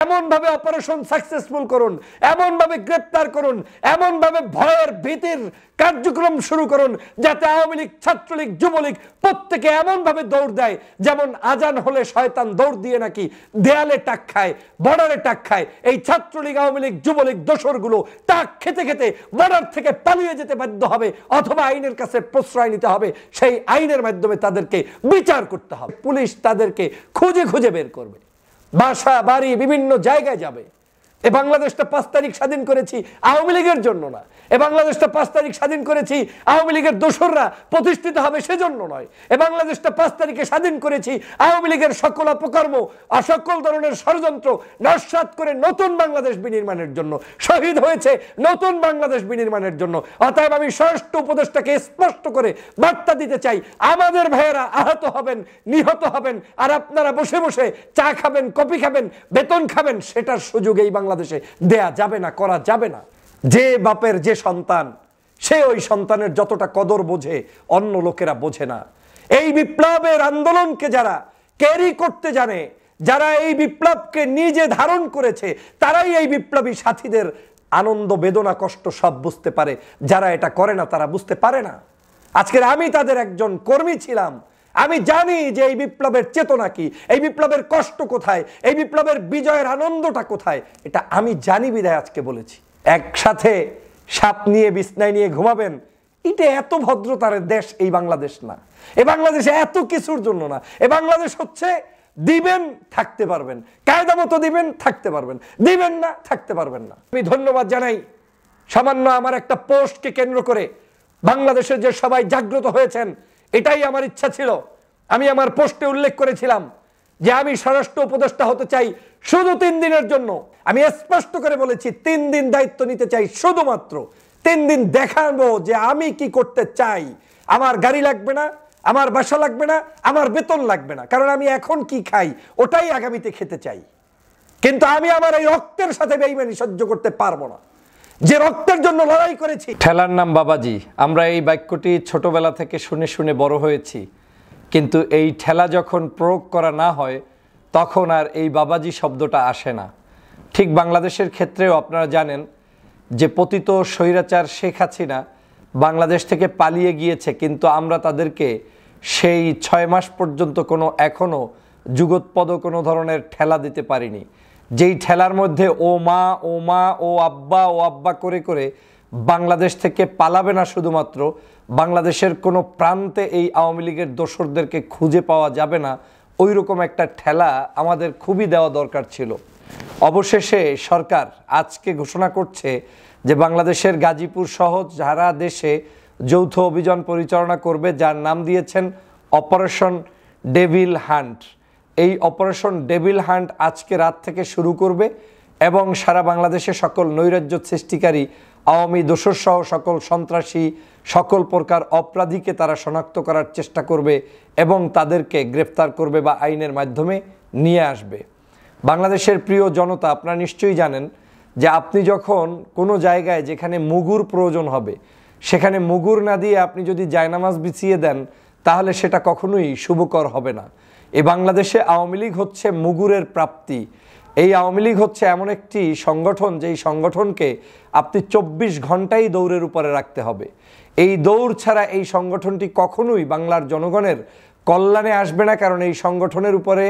এমনভাবে operation successful করুন, এমনভাবে গ্রেপ্তার করুন, এমনভাবে ভয়ের ভীতির কার্যক্রম শুরু করুন যাতে আওয়ামী লীগ, ছাত্রলীগ, যুবলীগ প্রত্যেকে এমনভাবে দৌড় দেয় যেমন আজান হলে শয়তান দৌড় দিয়ে নাকি দেয়ালে টাক খায়, বর্ডারে টাক খায়। এই ছাত্রলীগ, আওয়ামী লীগ, যুবলীগ দোসরগুলো টাক খেতে খেতে বর্ডার থেকে পালিয়ে যেতে বাধ্য হবে অথবা আইনের কাছে প্রশ্রয় নিতে হবে। সেই আইনের মাধ্যমে তাদেরকে বিচার করতে হবে। পুলিশ তাদেরকে খুঁজে খুঁজে বের করবে, বাসা বাড়ি বিভিন্ন জায়গায় যাবে। এ বাংলাদেশটা 5 তারিখ স্বাধীন করেছি আওয়ামী লীগের জন্য না, এ বাংলাদেশটা 5 তারিখ স্বাধীন করেছি আওয়ামী লীগের দোসররা প্রতিষ্ঠিত হবে সেজন্য নয়। এ বাংলাদেশটা 5 তারিখে স্বাধীন করেছি আওয়ামী লীগের সকল অপকর্ম, সকল ধরনের ষড়যন্ত্র নস্যাৎ করে নতুন বাংলাদেশ বিনির্মাণের জন্য, শহীদ হয়েছে নতুন বাংলাদেশ বিনির্মাণের জন্য। অতএব আমি স্বরাষ্ট্র উপদেষ্টাকে স্পষ্ট করে বার্তা দিতে চাই, আমাদের ভাইয়েরা আহত হবেন, নিহত হবেন, আর আপনারা বসে বসে চা খাবেন, কফি খাবেন, বেতন খাবেন, সেটার সুযোগ এই বাংলাদেশে দেয়া যাবে না, করা যাবে না। যে বাপের যে সন্তান, সে ওই সন্তানের যতটা কদর বোঝে অন্য লোকেরা বোঝে না। এই বিপ্লবের আন্দোলনকে যারা ক্যারি করতে জানে, যারা এই বিপ্লবকে নিজে ধারণ করেছে, তারাই এই বিপ্লবী সাথীদের আনন্দ, বেদনা, কষ্ট সব বুঝতে পারে। যারা এটা করে না তারা বুঝতে পারে না। আজকের আমি তাদের একজন কর্মী ছিলাম, আমি জানি যে এই বিপ্লবের চেতনা কি, এই বিপ্লবের কষ্ট কোথায়, এই বিপ্লবের বিজয়ের আনন্দটা কোথায়, এটা আমি জানি বিধায় আজকে বলেছি। একসাথে সাপ নিয়ে বিছনায় নিয়ে ঘুমাবেন, এটা এত ভদ্রতার দেশ এই বাংলাদেশ না। এ বাংলাদেশে এত কিছুর জন্য না। এ বাংলাদেশ হচ্ছে দিবেন থাকতে পারবেন, কায়দা মতো দিবেন থাকতে পারবেন, দিবেন না থাকতে পারবেন না। আমি ধন্যবাদ জানাই সামান্য আমার একটা পোস্টকে কেন্দ্র করে বাংলাদেশের যে সবাই জাগ্রত হয়েছেন। এটাই আমার ইচ্ছা ছিল। আমি আমার পোস্টে উল্লেখ করেছিলাম যে আমি স্বরাষ্ট্র উপদেষ্টা হতে চাই শুধু 3 দিনের জন্য। আমি স্পষ্ট করে বলেছি 3 দিন দায়িত্ব নিতে চাই, শুধুমাত্র 3 দিন দেখাবো যে আমি কি করতে চাই। আমার গাড়ি লাগবে না, আমার বাসা লাগবে না, আমার বেতন লাগবে না, কারণ আমি এখন কি খাই ওটাই আগামীতে খেতে চাই। কিন্তু আমি আমার এই রক্তের সাথে বেইমানি সহ্য করতে পারবো না, যে রক্তের জন্য লড়াই করেছি। ঠেলার নাম বাবাজি, আমরা এই বাক্যটি ছোটবেলা থেকে শুনে শুনে বড় হয়েছি, কিন্তু এই ঠেলা যখন প্রয়োগ করা না হয় তখন আর এই বাবাজি শব্দটা আসে না। ঠিক বাংলাদেশের ক্ষেত্রেও আপনারা জানেন যে পতিত স্বৈরাচার শেখ হাসিনা বাংলাদেশ থেকে পালিয়ে গিয়েছে, কিন্তু আমরা তাদেরকে সেই 6 মাস পর্যন্ত এখনও যুগোৎপদ কোনো ধরনের ঠেলা দিতে পারিনি। যেই ঠেলার মধ্যে ও মা ও মা ও আব্বা করে করে বাংলাদেশ থেকে পালাবে না, শুধুমাত্র বাংলাদেশের কোনো প্রান্তে এই আওয়ামী লীগের দোসরদেরকে খুঁজে পাওয়া যাবে না, ওই রকম একটা ঠেলা আমাদের খুবই দেওয়া দরকার ছিল। অবশেষে সরকার আজকে ঘোষণা করছে যে বাংলাদেশের গাজীপুর সহ সারা দেশে যৌথ অভিযান পরিচালনা করবে, যার নাম দিয়েছেন অপারেশন ডেভিল হান্ট। এই অপারেশন ডেভিল হান্ট আজকে রাত থেকে শুরু করবে এবং সারা বাংলাদেশে সকল নৈরাজ্য সৃষ্টিকারী আওয়ামী দোসর সহ সকল সন্ত্রাসী, সকল প্রকার অপরাধীকে তারা শনাক্ত করার চেষ্টা করবে এবং তাদেরকে গ্রেফতার করবে বা আইনের মাধ্যমে নিয়ে আসবে। বাংলাদেশের প্রিয় জনতা, আপনারা নিশ্চয়ই জানেন যে আপনি যখন কোনো জায়গায় যেখানে মুগুর প্রয়োজন হবে সেখানে মুগুর না দিয়ে আপনি যদি জায়নামাজ বিছিয়ে দেন তাহলে সেটা কখনোই শুভকর হবে না। এই বাংলাদেশে আওয়ামী লীগ হচ্ছে মুগুরের প্রাপ্তি। এই আওয়ামী লীগ হচ্ছে এমন একটি সংগঠন যেই সংগঠনকে আপনি 24 ঘন্টাই দৌড়ের উপরে রাখতে হবে। এই দৌড় ছাড়া এই সংগঠনটি কখনোই বাংলার জনগণের কল্যাণে আসবে না, কারণ এই সংগঠনের উপরে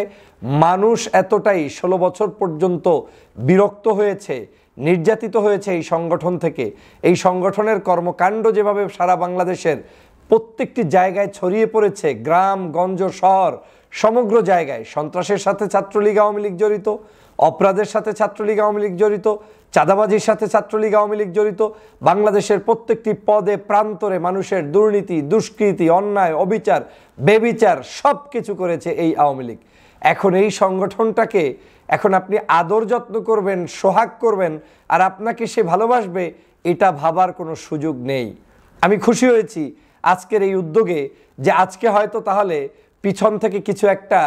মানুষ এতটাই 16 বছর পর্যন্ত বিরক্ত হয়েছে, নির্যাতিত হয়েছে এই সংগঠন থেকে। এই সংগঠনের কর্মকাণ্ড যেভাবে সারা বাংলাদেশের প্রত্যেকটি জায়গায় ছড়িয়ে পড়েছে, গ্রাম গঞ্জ শহর সমগ্র জায়গায় সন্ত্রাসের সাথে ছাত্রলীগ আওয়ামী লীগ জড়িত, অপরাধের সাথে ছাত্রলীগ আওয়ামী লীগ জড়িত, চাঁদাবাজির সাথে ছাত্রলীগ আওয়ামী লীগ জড়িত। বাংলাদেশের প্রত্যেকটি পদে প্রান্তরে মানুষের দুর্নীতি, দুষ্কৃতি, অন্যায়, অবিচার, বেবিচার সব কিছু করেছে এই আওয়ামী লীগ। এখন এই সংগঠনটাকে এখন আপনি আদর যত্ন করবেন, সোহাগ করবেন আর আপনাকে সে ভালোবাসবে, এটা ভাবার কোনো সুযোগ নেই। আমি খুশি হয়েছি আজকের এই উদ্যোগে যে আজকে হয়তো তাহলে পিছন থেকে কিছু একটা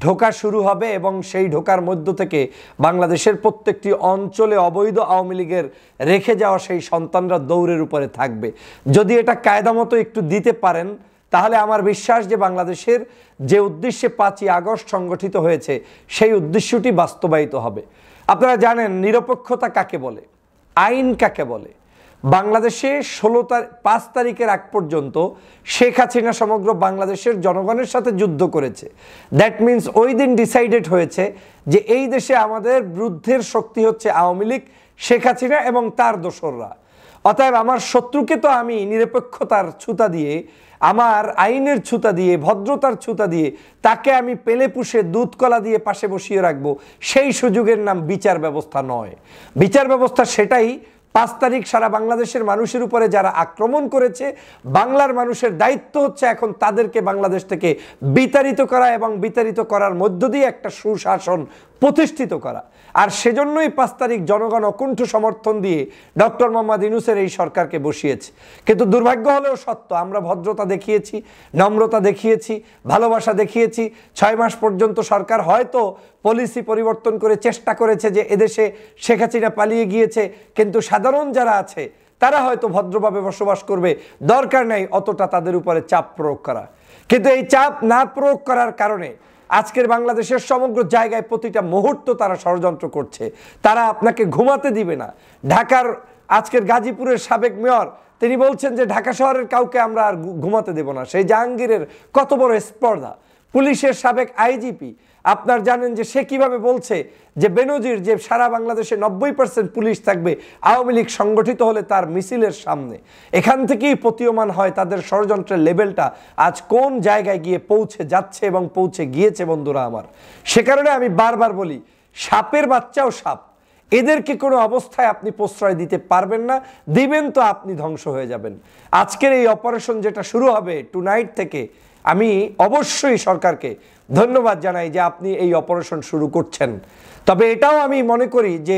ঢোকা শুরু হবে এবং সেই ঢোকার মধ্য থেকে বাংলাদেশের প্রত্যেকটি অঞ্চলে অবৈধ আওয়ামী লীগের রেখে যাওয়া সেই সন্তানরা দৌড়ের উপরে থাকবে। যদি এটা কায়দা মতো একটু দিতে পারেন তাহলে আমার বিশ্বাস যে বাংলাদেশের যে উদ্দেশ্যে 5ই আগস্ট সংগঠিত হয়েছে সেই উদ্দেশ্যটি বাস্তবায়িত হবে। আপনারা জানেন নিরপেক্ষতা কাকে বলে, আইন কাকে বলে। বাংলাদেশে 5 তারিখের আগ পর্যন্ত শেখ হাসিনা সমগ্র বাংলাদেশের জনগণের সাথে যুদ্ধ করেছে। দ্যাট মিনস ওই দিন ডিসাইডেড হয়েছে যে এই দেশে আমাদের বিরুদ্ধের শক্তি হচ্ছে আওয়ামী লীগ, শেখ হাসিনা এবং তার দোসররা। অতএব আমার শত্রুকে তো আমি নিরপেক্ষতার ছুতা দিয়ে, আমার আইনের ছুতা দিয়ে, ভদ্রতার ছুতা দিয়ে তাকে আমি পেলে পুষে দুধ কলা দিয়ে পাশে বসিয়ে রাখবো, সেই সুযোগের নাম বিচার ব্যবস্থা নয়। বিচার ব্যবস্থা সেটাই 5 তারিখ সারা বাংলাদেশের মানুষের উপরে যারা আক্রমণ করেছে, বাংলার মানুষের দায়িত্ব হচ্ছে এখন তাদেরকে বাংলাদেশ থেকে বিতাড়িত করা এবং বিতাড়িত করার মধ্য দিয়ে একটা সুশাসন প্রতিষ্ঠিত করা। আর সেজন্যই 5 তারিখ জনগণ অকুণ্ঠ সমর্থন দিয়ে ডক্টর মোহাম্মদ ইউনূসের এই সরকারকে বসিয়েছে। কিন্তু দুর্ভাগ্য হলেও সত্য, আমরা ভদ্রতা দেখিয়েছি, নম্রতা দেখিয়েছি, ভালোবাসা দেখিয়েছি। 6 মাস পর্যন্ত সরকার হয়তো পলিসি পরিবর্তন করে চেষ্টা করেছে যে এদেশে শেখ হাসিনা পালিয়ে গিয়েছে, কিন্তু সাধারণ যারা আছে তারা হয়তো ভদ্রভাবে বসবাস করবে, দরকার নেই অতটা তাদের উপরে চাপ প্রয়োগ করা। কিন্তু এই চাপ না প্রয়োগ করার কারণে আজকের বাংলাদেশের সমগ্র জায়গায় প্রতিটা মুহূর্ত তারা ষড়যন্ত্র করছে। তারা আপনাকে ঘুমাতে দিবে না। ঢাকার আজকের গাজীপুরের সাবেক মেয়র তিনি বলছেন যে ঢাকা শহরের কাউকে আমরা আর ঘুমাতে দেব না। সেই জাহাঙ্গীরের কত বড় স্পর্ধা। পুলিশের সাবেক আইজিপি আপনার জানেন যে সে কিভাবে বলছে যে বেনজির যে সারা বাংলাদেশে 90% পুলিশ থাকবে আওয়ামী লীগ সংগঠিত হলে তার মিছিলের সামনে। এখান থেকেই প্রতীয়মান হয় তাদের ষড়যন্ত্রের লেভেলটা আজ কোন জায়গায় গিয়ে পৌঁছে যাচ্ছে এবং পৌঁছে গিয়েছে বন্ধুরা আমার। সে কারণে আমি বারবার বলি, সাপের বাচ্চাও সাপ, এদেরকে কোনো অবস্থায় আপনি প্রশ্রয় দিতে পারবেন না। দিবেন তো আপনি ধ্বংস হয়ে যাবেন। আজকের এই অপারেশন যেটা শুরু হবে টুনাইট থেকে, আমি অবশ্যই সরকারকে ধন্যবাদ জানাই যে আপনি এই অপারেশন শুরু করছেন। তবে এটাও আমি মনে করি যে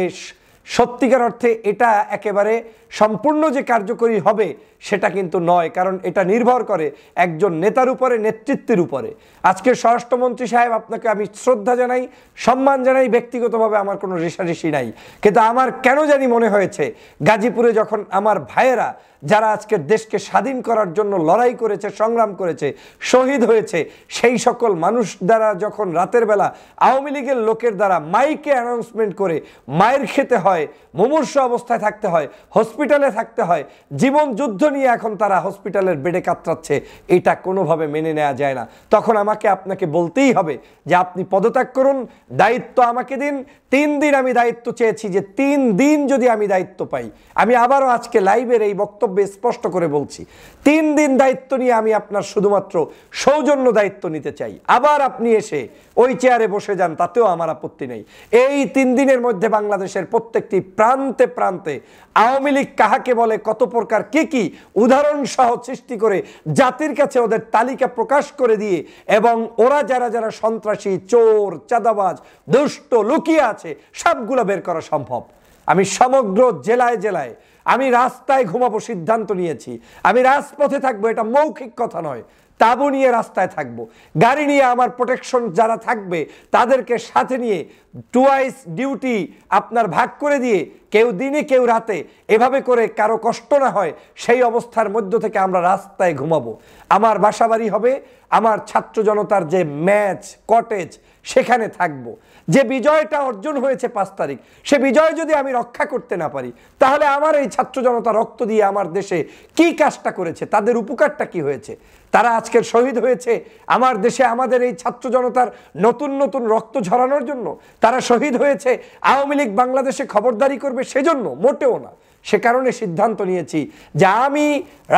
সত্যিকার অর্থে এটা একেবারে সম্পূর্ণ যে কার্যকরী হবে সেটা কিন্তু নয়, কারণ এটা নির্ভর করে একজন নেতার উপরে, নেতৃত্বের উপরে। আজকের স্বরাষ্ট্রমন্ত্রী সাহেব আপনাকে আমি শ্রদ্ধা জানাই, সম্মান জানাই, ব্যক্তিগতভাবে আমার কোনো রেষারেষি নাই। কিন্তু আমার কেন জানি মনে হয়েছে গাজীপুরে যখন আমার ভাইয়েরা যারা আজকের দেশকে স্বাধীন করার জন্য লড়াই করেছে, সংগ্রাম করেছে, শহীদ হয়েছে, সেই সকল মানুষ দ্বারা যখন রাতের বেলা আওয়ামী লীগের লোকের দ্বারা মাইকে অ্যানাউন্সমেন্ট করে মায়ের খেতে হয়, মুমূর্ষু অবস্থায় থাকতে হয়, হসপিটালে থাকতে হয়, জীবন যুদ্ধ নিয়ে এখন তারা হসপিটালের বেডে কাতরাচ্ছে, এটা কোনোভাবে মেনে নেওয়া যায় না। তখন আমাকে আপনাকে বলতেই হবে যে আপনি পদত্যাগ করুন, দায়িত্ব আমাকে দিন। 3 দিন আমি দায়িত্ব চেয়েছি, যে 3 দিন যদি আমি দায়িত্ব পাই, আমি আবারও আজকে লাইভের এই বক্তব্যে স্পষ্ট করে বলছি, 3 দিন দায়িত্ব নিয়ে আমি আপনার শুধুমাত্র সৌজন্য দায়িত্ব নিতে চাই। আবার আপনি এসে ওই চেয়ারে বসে যান, তাতেও আমার আপত্তি নেই। এই 3 দিনের মধ্যে বাংলাদেশের প্রত্যেকটি প্রান্তে প্রান্তে আওয়ামী লীগ কাহাকে বলে, কত প্রকার কি উদাহরণ সহ সৃষ্টি করে জাতির কাছে ওদের তালিকা প্রকাশ করে দিয়ে, এবং ওরা যারা যারা সন্ত্রাসী, চোর, চাঁদাবাজ, দুষ্ট লুকিয়ে আছে সবগুলো বের করা সম্ভব। আমি সমগ্র জেলায় জেলায় আমি রাস্তায় ঘুমাবো সিদ্ধান্ত নিয়েছি। আমি রাজপথে থাকবো, এটা মৌখিক কথা নয়, তাবু নিয়ে রাস্তায় থাকবো। গাড়ি নিয়ে আমার প্রোটেকশন যারা থাকবে তাদেরকে সাথে নিয়ে টুয়াইস ডিউটি আপনার ভাগ করে দিয়ে, কেউ দিনে কেউ রাতে, এভাবে করে কারো কষ্ট না হয় সেই অবস্থার মধ্য থেকে আমরা রাস্তায় ঘুমাবো। আমার বাসাবাড়ি হবে আমার ছাত্র জনতার যে ম্যাচ কটেজ, সেখানে থাকবো। যে বিজয়টা অর্জন হয়েছে 5 তারিখ, সে বিজয় যদি আমি রক্ষা করতে না পারি, তাহলে আমার এই ছাত্র জনতা রক্ত দিয়ে আমার দেশে কি কাজটা করেছে, তাদের উপকারটা কি হয়েছে? তারা আজকের শহীদ হয়েছে আমার দেশে আমাদের এই ছাত্র জনতার নতুন নতুন রক্ত ঝরানোর জন্য। তারা শহীদ হয়েছে আওয়ামী লীগ বাংলাদেশে খবরদারি করবে সেজন্য, মোটেও না। সে কারণে সিদ্ধান্ত নিয়েছি যে আমি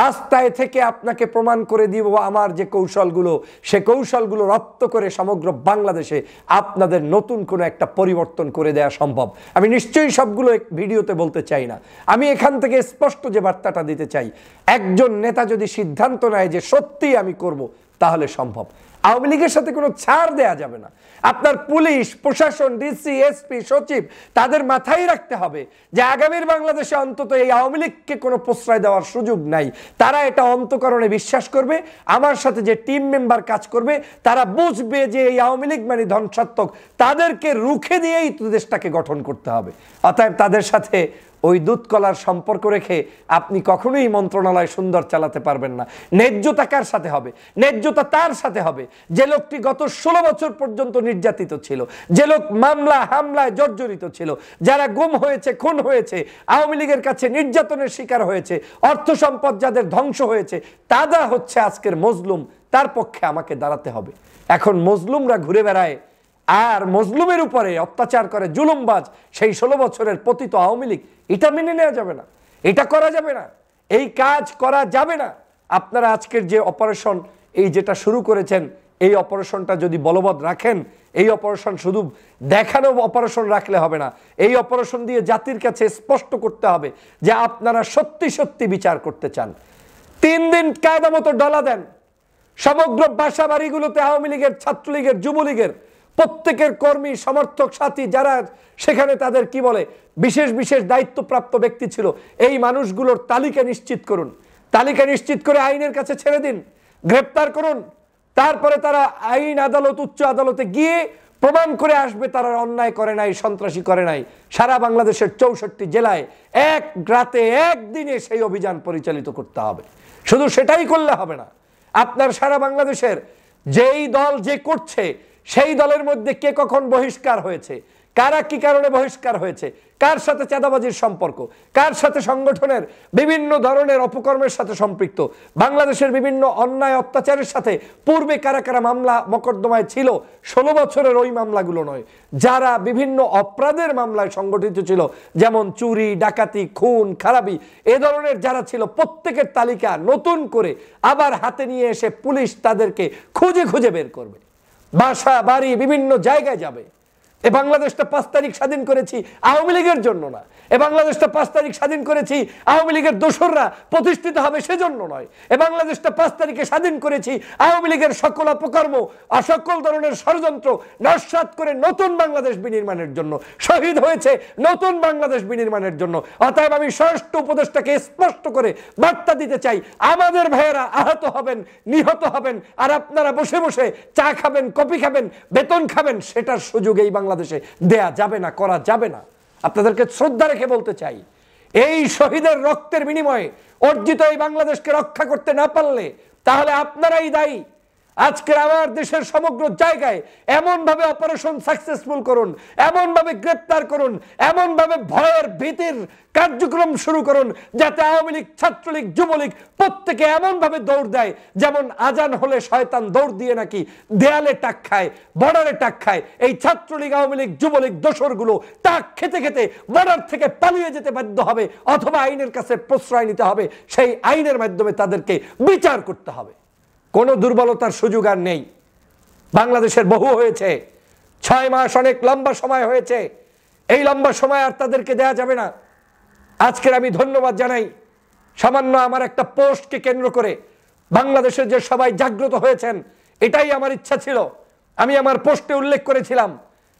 রাস্তায় থেকে আপনাকে প্রমাণ করে দিব আমার যে কৌশলগুলো, সে কৌশলগুলো রপ্ত করে সমগ্র বাংলাদেশে আপনাদের নতুন কোনো একটা পরিবর্তন করে দেওয়া সম্ভব। আমি নিশ্চয়ই সবগুলো ভিডিওতে বলতে চাই না। আমি এখান থেকে স্পষ্ট যে বার্তাটা দিতে চাই, একজন নেতা যদি সিদ্ধান্ত নেয় যে সত্যিই আমি করব, তাহলে সম্ভব। আওয়ামী লীগের সাথে কোনো ছাড় দেয়া যাবে না। আপনার পুলিশ প্রশাসন, ডিসি, এসপি, সচিব, তাদের মাথায় রাখতে হবে যে আগামীর বাংলাদেশে অন্তত এই আওয়ামী লীগকে কোনো প্রশ্রয় দেওয়ার সুযোগ নাই। তারা এটা অন্তঃকরণে বিশ্বাস করবে। আমার সাথে যে টিম মেম্বার কাজ করবে তারা বুঝবে যে এই আওয়ামী লীগ মানে ধ্বংসাত্মক, তাদেরকে রুখে দিয়েই দেশটাকে গঠন করতে হবে। অতএব তাদের সাথে ওই দুধ কলার সম্পর্ক রেখে আপনি কখনোই মন্ত্রণালয় সুন্দর চালাতে পারবেন না। ন্যায্যতা কার সাথে হবে? ন্যায্যতা তার সাথে হবে যে লোকটি গত 16 বছর পর্যন্ত নির্যাতিত ছিল, যে লোক মামলা হামলায় জর্জরিত ছিল, যারা গুম হয়েছে, খুন হয়েছে, আওয়ামী লীগের কাছে নির্যাতনের শিকার হয়েছে, অর্থ সম্পদ যাদের ধ্বংস হয়েছে, তারা হচ্ছে আজকের মজলুম। তার পক্ষে আমাকে দাঁড়াতে হবে। এখন মজলুমরা ঘুরে বেড়ায় আর মজলুমের উপরে অত্যাচার করে জুলুমবাজ সেই 16 বছরের পতিত আওয়ামী লীগ। এটা মেনে নেওয়া যাবে না, এটা করা যাবে না, এই কাজ করা যাবে না। আপনারা আজকের যে অপারেশন এই যেটা শুরু করেছেন, এই অপারেশনটা যদি বলবৎ রাখেন, এই অপারেশন শুধু দেখানো অপারেশন রাখলে হবে না, এই অপারেশন দিয়ে জাতির কাছে স্পষ্ট করতে হবে যে আপনারা সত্যি সত্যি বিচার করতে চান। 3 দিন কায়দা মতো ডলা দেন, সমগ্র বাসা বাড়িগুলোতে আওয়ামী লীগের, ছাত্রলীগের, যুবলীগের প্রত্যেকের কর্মী, সমর্থক, সাথী যারা সেখানে তাদের কি বলে বিশেষ বিশেষ দায়িত্বপ্রাপ্ত ব্যক্তি ছিল, এই মানুষগুলোর তালিকা নিশ্চিত করুন। তালিকা নিশ্চিত করে আইনের কাছে ছেড়ে দিন, গ্রেপ্তার করুন। তারপরে তারা আইন আদালত, উচ্চ আদালতে গিয়ে প্রমাণ করে আসবে তারা অন্যায় করে নাই, সন্ত্রাসী করে নাই। সারা বাংলাদেশের 64 জেলায় এক রাতে একদিনে সেই অভিযান পরিচালিত করতে হবে। শুধু সেটাই করলে হবে না, আপনার সারা বাংলাদেশের যেই দল যে করছে সেই দলের মধ্যে কে কখন বহিষ্কার হয়েছে, কারা কি কারণে বহিষ্কার হয়েছে, কার সাথে চাঁদাবাজির সম্পর্ক, কার সাথে সংগঠনের বিভিন্ন ধরনের অপকর্মের সাথে সম্পৃক্ত, বাংলাদেশের বিভিন্ন অন্যায় অত্যাচারের সাথে পূর্বে কারা কারা মামলা মকদ্দমায় ছিল, 16 বছরের ওই মামলাগুলো নয়, যারা বিভিন্ন অপরাধের মামলায় সংগঠিত ছিল, যেমন চুরি, ডাকাতি, খুন, খারাপি, এ ধরনের যারা ছিল প্রত্যেকের তালিকা নতুন করে আবার হাতে নিয়ে এসে পুলিশ তাদেরকে খুঁজে খুঁজে বের করবে। বাসা বাড়ি বিভিন্ন জায়গায় যাবে। এ বাংলাদেশটা 5 তারিখ স্বাধীন করেছি আওয়ামী লীগের জন্য না, এ বাংলাদেশটা 5 তারিখ স্বাধীন করেছি আওয়ামী লীগের দোসররা প্রতিষ্ঠিত হবে সেজন্য নয়। এ বাংলাদেশটা 5 তারিখে স্বাধীন করেছি আওয়ামী লীগের সকল অপকর্ম, সকল ধরনের ষড়যন্ত্র নস্যাৎ করে নতুন বাংলাদেশ বিনির্মাণের জন্য শহীদ হয়েছে, নতুন বাংলাদেশ বিনির্মাণের জন্য। অতএব আমি স্বরাষ্ট্র উপদেষ্টাকে স্পষ্ট করে বার্তা দিতে চাই, আমাদের ভাইয়েরা আহত হবেন, নিহত হবেন, আর আপনারা বসে বসে চা খাবেন, কফি খাবেন, বেতন খাবেন, সেটার সুযোগ এই বাংলাদেশে দেয়া যাবে না, করা যাবে না। আপনাদেরকে শ্রদ্ধা রেখে বলতে চাই, এই শহীদের রক্তের বিনিময়ে অর্জিত এই বাংলাদেশকে রক্ষা করতে না পারলে তাহলে আপনারাই দায়ী। আজকের আমার দেশের সমগ্র জায়গায় এমন ভাবে অপারেশন সাকসেসফুল করুন, এমন ভাবে গ্রেপ্তার করুন, এমন ভাবে ভয়ের ভীতির কার্যক্রম শুরু করুন যাতে আওয়ামী লীগ, ছাত্রলীগ, যুবলীগ প্রত্যেকে এমন ভাবে দৌড় দেয় যেমন আজান হলে শয়তান দৌড় দিয়ে নাকি দেয়ালে টাক খায়, বর্ডারে টাক খায়। এই ছাত্রলীগ, আওয়ামী লীগ, যুবলীগ দোসরগুলো টাক খেতে খেতে বর্ডার থেকে পালিয়ে যেতে বাধ্য হবে, অথবা আইনের কাছে প্রশ্রয় নিতে হবে। সেই আইনের মাধ্যমে তাদেরকে বিচার করতে হবে। কোনো দুর্বলতার সুযোগ আর নেই। বাংলাদেশের বহু হয়েছে, 6 মাস অনেক লম্বা সময় হয়েছে, এই লম্বা সময় আর তাদেরকে দেয়া যাবে না। আজকের আমি ধন্যবাদ জানাই সামান্য আমার একটা পোস্টকে কেন্দ্র করে বাংলাদেশের যে সবাই জাগ্রত হয়েছেন। এটাই আমার ইচ্ছা ছিল। আমি আমার পোস্টে উল্লেখ করেছিলাম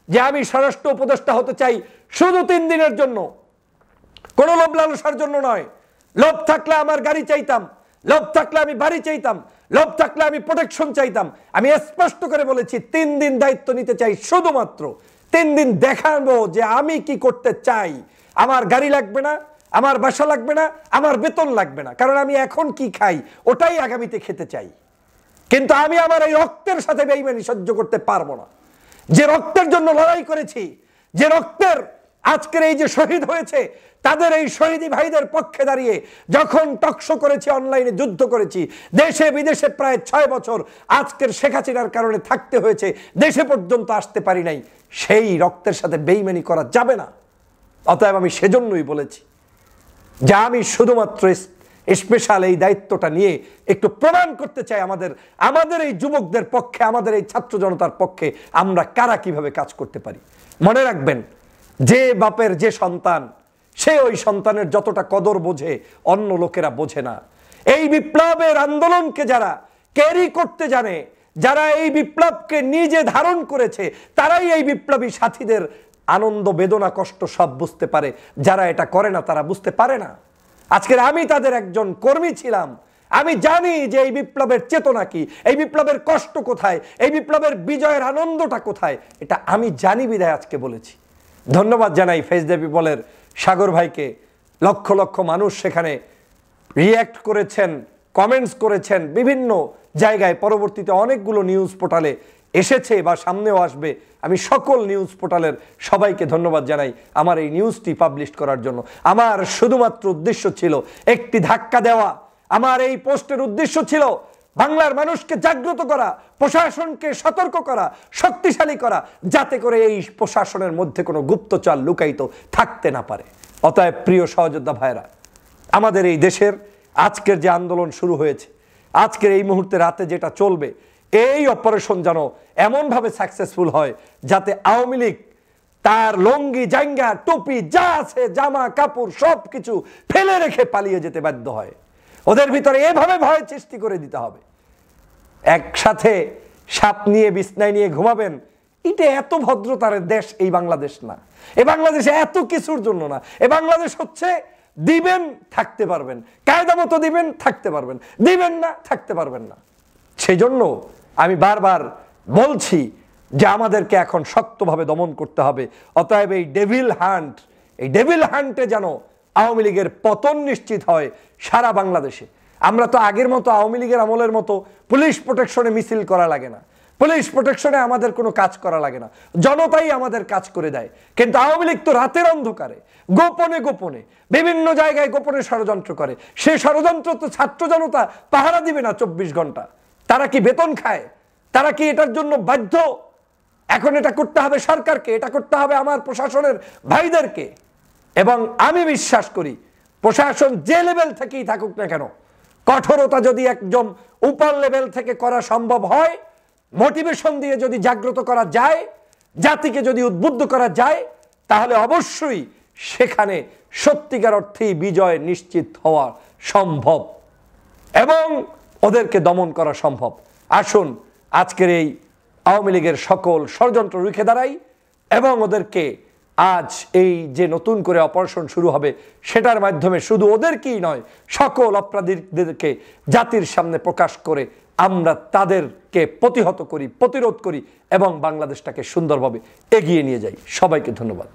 যে আমি স্বরাষ্ট্র উপদেষ্টা হতে চাই শুধু 3 দিনের জন্য, কোনো লোভ লালসার জন্য নয়। লোভ থাকলে আমার গাড়ি চাইতাম, লোভ থাকলে আমি বাড়ি চাইতাম, লোভ থাকলে আমি প্রোটেকশন চাইতাম। আমি স্পষ্ট করে বলেছি 3 দিন দায়িত্ব নিতে চাই, শুধুমাত্র 3 দিন দেখাবো যে আমি কি করতে চাই। আমার গাড়ি লাগবে না, আমার বাসা লাগবে না, আমার বেতন লাগবে না, কারণ আমি এখন কি খাই ওটাই আগামীতে খেতে চাই। কিন্তু আমি আমার এই রক্তের সাথে বেইমানি সহ্য করতে পারবো না। যে রক্তের জন্য লড়াই করেছি, যে রক্তের আজকের এই যে শহীদ হয়েছে, তাদের এই শহীদি ভাইদের পক্ষে দাঁড়িয়ে যখন টকশো করেছি, অনলাইনে যুদ্ধ করেছি, দেশে বিদেশে প্রায় 6 বছর আজকের শেখ হাসিনার কারণে থাকতে হয়েছে, দেশে পর্যন্ত আসতে পারি নাই, সেই রক্তের সাথে বেইমানি করা যাবে না। অতএব আমি সেজন্যই বলেছি যে আমি শুধুমাত্র স্পেশাল এই দায়িত্বটা নিয়ে একটু প্রমাণ করতে চাই আমাদের এই যুবকদের পক্ষে, আমাদের এই ছাত্র জনতার পক্ষে আমরা কারা কিভাবে কাজ করতে পারি। মনে রাখবেন, যে বাপের যে সন্তান, সে ওই সন্তানের যতটা কদর বোঝে অন্য লোকেরা বোঝে না। এই বিপ্লবের আন্দোলনকে যারা ক্যারি করতে জানে, যারা এই বিপ্লবকে নিজে ধারণ করেছে, তারাই এই বিপ্লবী সাথীদের আনন্দ, বেদনা, কষ্ট সব বুঝতে পারে। যারা এটা করে না তারা বুঝতে পারে না। আজকের আমি তাদের একজন কর্মী ছিলাম, আমি জানি যে এই বিপ্লবের চেতনা কি, এই বিপ্লবের কষ্ট কোথায়, এই বিপ্লবের বিজয়ের আনন্দটা কোথায়, এটা আমি জানি বিধায় আজকে বলেছি। ধন্যবাদ জানাই ফেস দ্য পিপলের সাগর ভাইকে, লক্ষ লক্ষ মানুষ সেখানে রিয়্যাক্ট করেছেন, কমেন্টস করেছেন বিভিন্ন জায়গায়। পরবর্তীতে অনেকগুলো নিউজ পোর্টালে এসেছে বা সামনেও আসবে। আমি সকল নিউজ পোর্টালের সবাইকে ধন্যবাদ জানাই আমার এই নিউজটি পাবলিশ করার জন্য। আমার শুধুমাত্র উদ্দেশ্য ছিল একটি ধাক্কা দেওয়া। আমার এই পোস্টের উদ্দেশ্য ছিল বাংলার মানুষকে জাগ্রত করা, প্রশাসনকে সতর্ক করা, শক্তিশালী করা, যাতে করে এই প্রশাসনের মধ্যে কোনো গুপ্তচর লুকায়িত থাকতে না পারে। অতএব প্রিয় সহযোদ্ধা ভাইরা, আমাদের এই দেশের আজকের যে আন্দোলন শুরু হয়েছে, আজকের এই মুহূর্তে রাতে যেটা চলবে, এই অপারেশন যেন এমনভাবে সাকসেসফুল হয় যাতে আওয়ামী লীগ তার লঙ্গি, জাঙ্গা, টুপি যা আছে, জামা কাপড় সব কিছু ফেলে রেখে পালিয়ে যেতে বাধ্য হয়। ওদের ভিতরে এভাবে ভয় সৃষ্টি করে দিতে হবে। একসাথে সাপ নিয়ে বিছনায় নিয়ে ঘুমাবেন, এটা এত ভদ্রতার দেশ এই বাংলাদেশ না। এ বাংলাদেশ এত কিছুর জন্য না। এ বাংলাদেশ হচ্ছে দিবেন থাকতে পারবেন, কায়দা মতো দিবেন থাকতে পারবেন, দিবেন না থাকতে পারবেন না। সেই জন্য আমি বারবার বলছি যে আমাদেরকে এখন শক্তভাবে দমন করতে হবে। অতএব এই ডেভিল হান্টে যেন আওয়ামী লীগের পতন নিশ্চিত হয় সারা বাংলাদেশে। আমরা তো আগের মতো আওয়ামী লীগের আমলের মতো পুলিশ প্রোটেকশনে মিছিল করা লাগে না, পুলিশ প্রোটেকশনে আমাদের কোনো কাজ করা লাগে না, জনতাই আমাদের কাজ করে দেয়। কিন্তু আওয়ামী লীগ তো রাতের অন্ধকারে গোপনে গোপনে বিভিন্ন জায়গায় গোপনে ষড়যন্ত্র করে। সেই ষড়যন্ত্র তো ছাত্র জনতা পাহারা দিবে না 24 ঘন্টা। তারা কি বেতন খায়? তারা কি এটার জন্য বাধ্য? এখন এটা করতে হবে সরকারকে, এটা করতে হবে আমার প্রশাসনের ভাইদেরকে। এবং আমি বিশ্বাস করি প্রশাসন যে লেভেল থেকেই থাকুক না কেন, কঠোরতা যদি একদম উপর লেভেল থেকে করা সম্ভব হয়, মোটিভেশন দিয়ে যদি জাগ্রত করা যায়, জাতিকে যদি উদ্বুদ্ধ করা যায়, তাহলে অবশ্যই সেখানে সত্যিকার অর্থেই বিজয় নিশ্চিত হওয়া সম্ভব এবং ওদেরকে দমন করা সম্ভব। আসুন আজকের এই আওয়ামী লীগের সকল ষড়যন্ত্র রুখে দাঁড়াই এবং ওদেরকে আজ এই যে নতুন করে অপারেশন শুরু হবে সেটার মাধ্যমে শুধু ওদেরকেই নয়, সকল অপরাধীদেরকে জাতির সামনে প্রকাশ করে আমরা তাদেরকে প্রতিহত করি, প্রতিরোধ করি এবং বাংলাদেশটাকে সুন্দরভাবে এগিয়ে নিয়ে যাই। সবাইকে ধন্যবাদ।